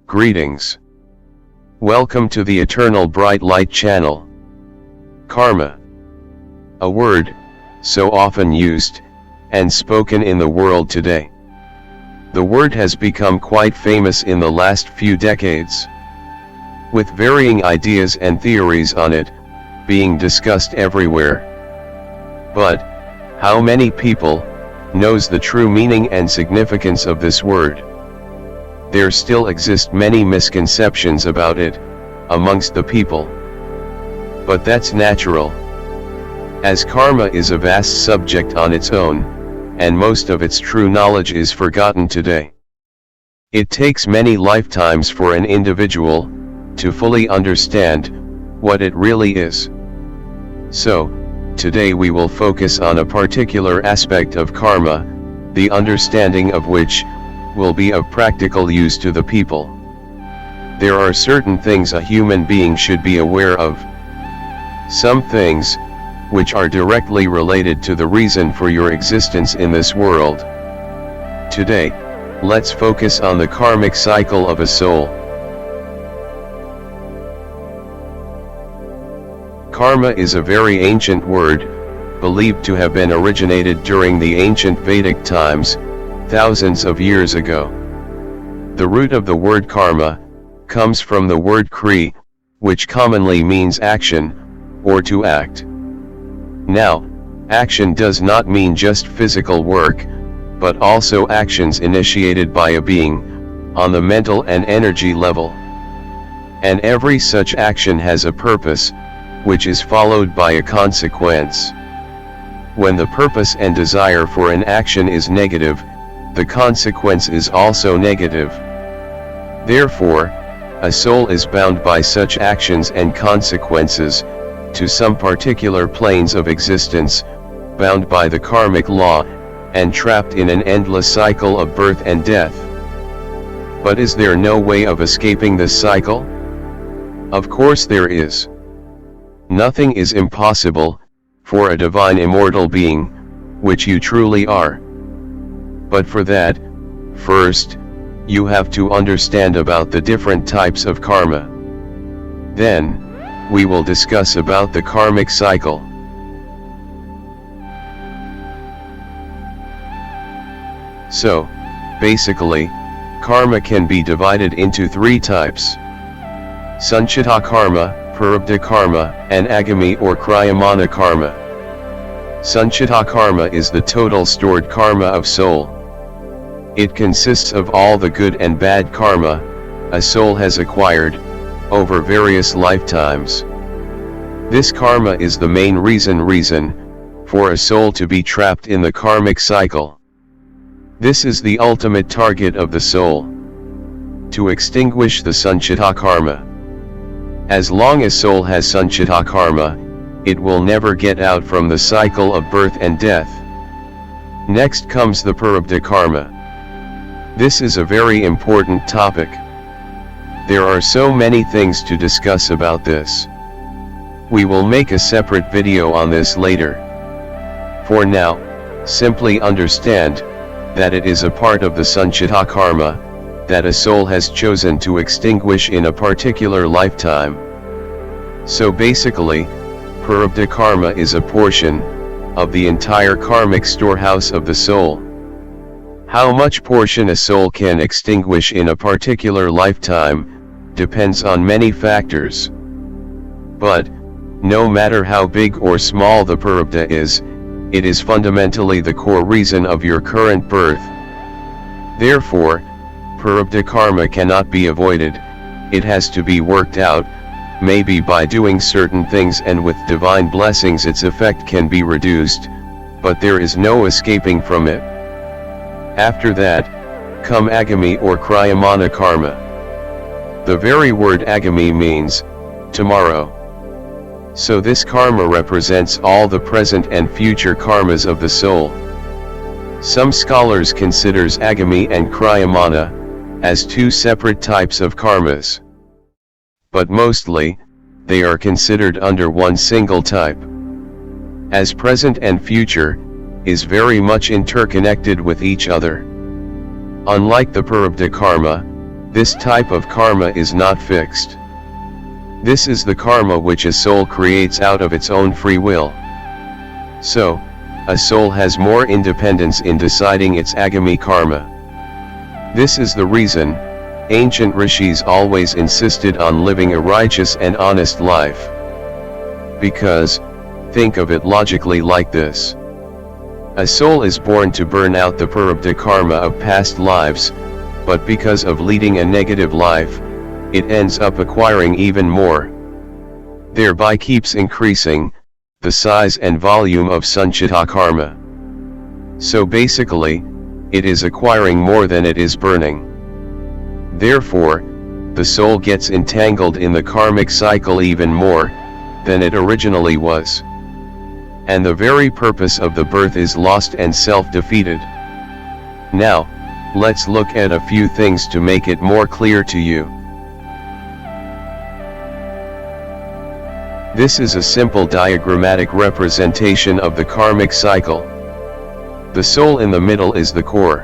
Greetings. Welcome to the Eternal Bright Light channel. Karma. A word, so often used, and spoken in the world today. The word has become quite famous in the last few decades, with varying ideas and theories on it, being discussed everywhere. But, how many people knows the true meaning and significance of this word? There still exist many misconceptions about it, amongst the people. But that's natural, as karma is a vast subject on its own, and most of its true knowledge is forgotten today. It takes many lifetimes for an individual to fully understand what it really is. So, today we will focus on a particular aspect of karma, the understanding of which will be of practical use to the people. There are certain things a human being should be aware of. Some things, which are directly related to the reason for your existence in this world. Today, let's focus on the karmic cycle of a soul. Karma is a very ancient word, believed to have been originated during the ancient Vedic times, thousands of years ago. The root of the word karma comes from the word kri, which commonly means action, or to act. Now, action does not mean just physical work, but also actions initiated by a being, on the mental and energy level. And every such action has a purpose, which is followed by a consequence. When the purpose and desire for an action is negative, the consequence is also negative. Therefore, a soul is bound by such actions and consequences to some particular planes of existence, bound by the karmic law, and trapped in an endless cycle of birth and death. But is there no way of escaping this cycle? Of course there is. Nothing is impossible for a divine immortal being, which you truly are. But for that, first, you have to understand about the different types of karma. Then, we will discuss about the karmic cycle. So, basically, karma can be divided into three types: Sanchita karma, Prarabdha karma, and Agami or Kriyamana karma. Sanchita karma is the total stored karma of soul. It consists of all the good and bad karma a soul has acquired over various lifetimes. This karma is the main reason for a soul to be trapped in the karmic cycle. This is the ultimate target of the soul: to extinguish the Sanchita karma. As long as soul has Sanchita karma, it will never get out from the cycle of birth and death. Next comes the Prarabdha karma. This is a very important topic. There are so many things to discuss about this. We will make a separate video on this later. For now, simply understand that it is a part of the Sanchita karma that a soul has chosen to extinguish in a particular lifetime. So basically, Prarabdha karma is a portion of the entire karmic storehouse of the soul. How much portion a soul can extinguish in a particular lifetime depends on many factors. But, no matter how big or small the Prarabdha is, it is fundamentally the core reason of your current birth. Therefore, Prarabdha karma cannot be avoided, it has to be worked out, maybe by doing certain things, and with divine blessings its effect can be reduced, but there is no escaping from it. After that, come Agami or Kriyamana karma. The very word Agami means tomorrow. So this karma represents all the present and future karmas of the soul. Some scholars considers Agami and Kriyamana as two separate types of karmas. But mostly, they are considered under one single type. As present and future is very much interconnected with each other. Unlike the Prarabdha karma, This type of karma is not fixed. This is the karma which a soul creates out of its own free will. So, a soul has more independence in deciding its agami karma. This is the reason ancient rishis always insisted on living a righteous and honest life. Because, think of it logically like this. A soul is born to burn out the prarabdha karma of past lives, but because of leading a negative life, it ends up acquiring even more. Thereby keeps increasing the size and volume of sanchita karma. So basically, it is acquiring more than it is burning. Therefore, the soul gets entangled in the karmic cycle even more than it originally was. And the very purpose of the birth is lost and self-defeated. Now, let's look at a few things to make it more clear to you. This is a simple diagrammatic representation of the karmic cycle. The soul in the middle is the core,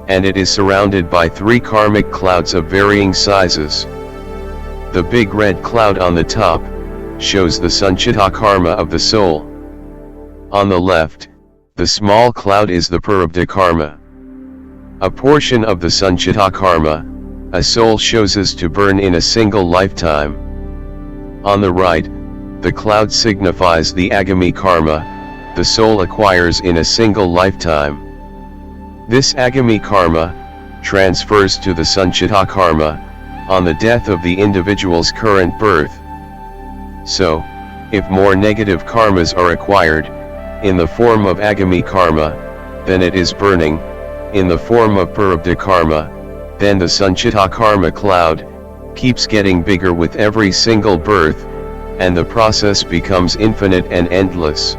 and it is surrounded by 3 karmic clouds of varying sizes. The big red cloud on the top shows the sanchita karma of the soul. On the left, the small cloud is the prarabdha karma. A portion of the sanchita karma, a soul chooses to burn in a single lifetime. On the right, the cloud signifies the agami karma, the soul acquires in a single lifetime. This agami karma transfers to the sanchita karma on the death of the individual's current birth. So, if more negative karmas are acquired in the form of agami karma, then it is burning in the form of prarabdha karma, then the sanchita karma cloud keeps getting bigger with every single birth, and the process becomes infinite and endless.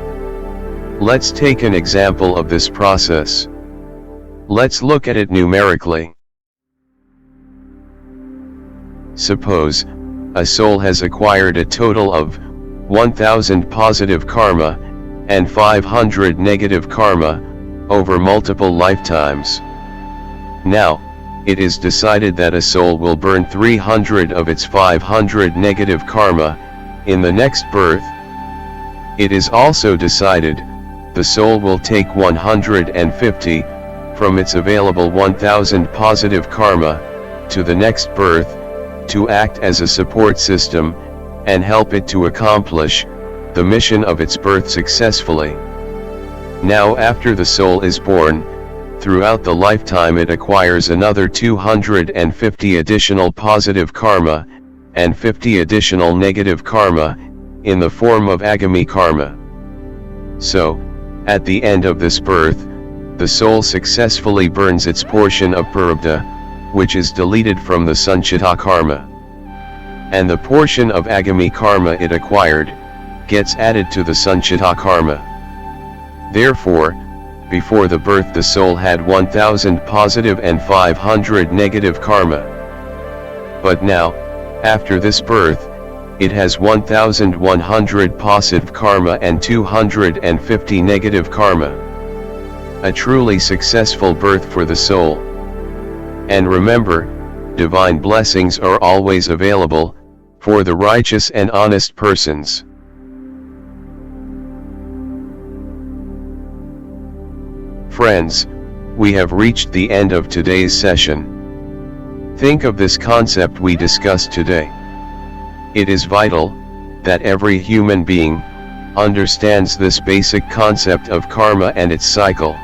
Let's take an example of this process. Let's look at it numerically. Suppose a soul has acquired a total of 1000 positive karma and 500 negative karma over multiple lifetimes. Now, it is decided that a soul will burn 300 of its 500 negative karma in the next birth. It is also decided the soul will take 150 from its available 1000 positive karma to the next birth to act as a support system and help it to accomplish the mission of its birth successfully. Now, after the soul is born, throughout the lifetime it acquires another 250 additional positive karma and 50 additional negative karma in the form of agami karma. So, at the end of this birth, the soul successfully burns its portion of prarabdha, which is deleted from the sanchita karma. And the portion of agami karma it acquired gets added to the sanchita karma. Therefore, before the birth the soul had 1000 positive and 500 negative karma. But now, after this birth, it has 1100 positive karma and 250 negative karma. A truly successful birth for the soul. And remember, divine blessings are always available for the righteous and honest persons. Friends, we have reached the end of today's session. Think of this concept we discussed today. It is vital that every human being understands this basic concept of karma and its cycle.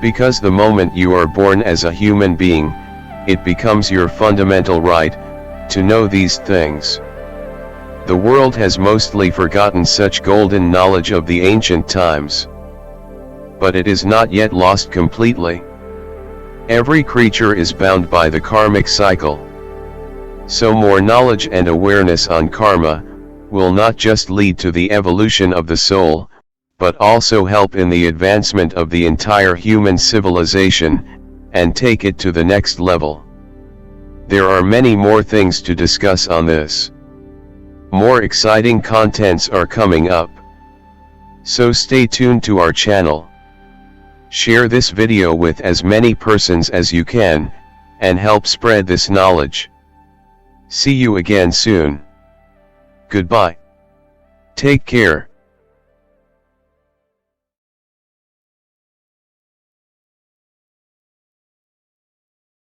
Because the moment you are born as a human being, it becomes your fundamental right to know these things. The world has mostly forgotten such golden knowledge of the ancient times. But it is not yet lost completely. Every creature is bound by the karmic cycle. So more knowledge and awareness on karma will not just lead to the evolution of the soul, but also help in the advancement of the entire human civilization, and take it to the next level. There are many more things to discuss on this. More exciting contents are coming up. So stay tuned to our channel. Share this video with as many persons as you can, and help spread this knowledge. See you again soon. Goodbye. Take care.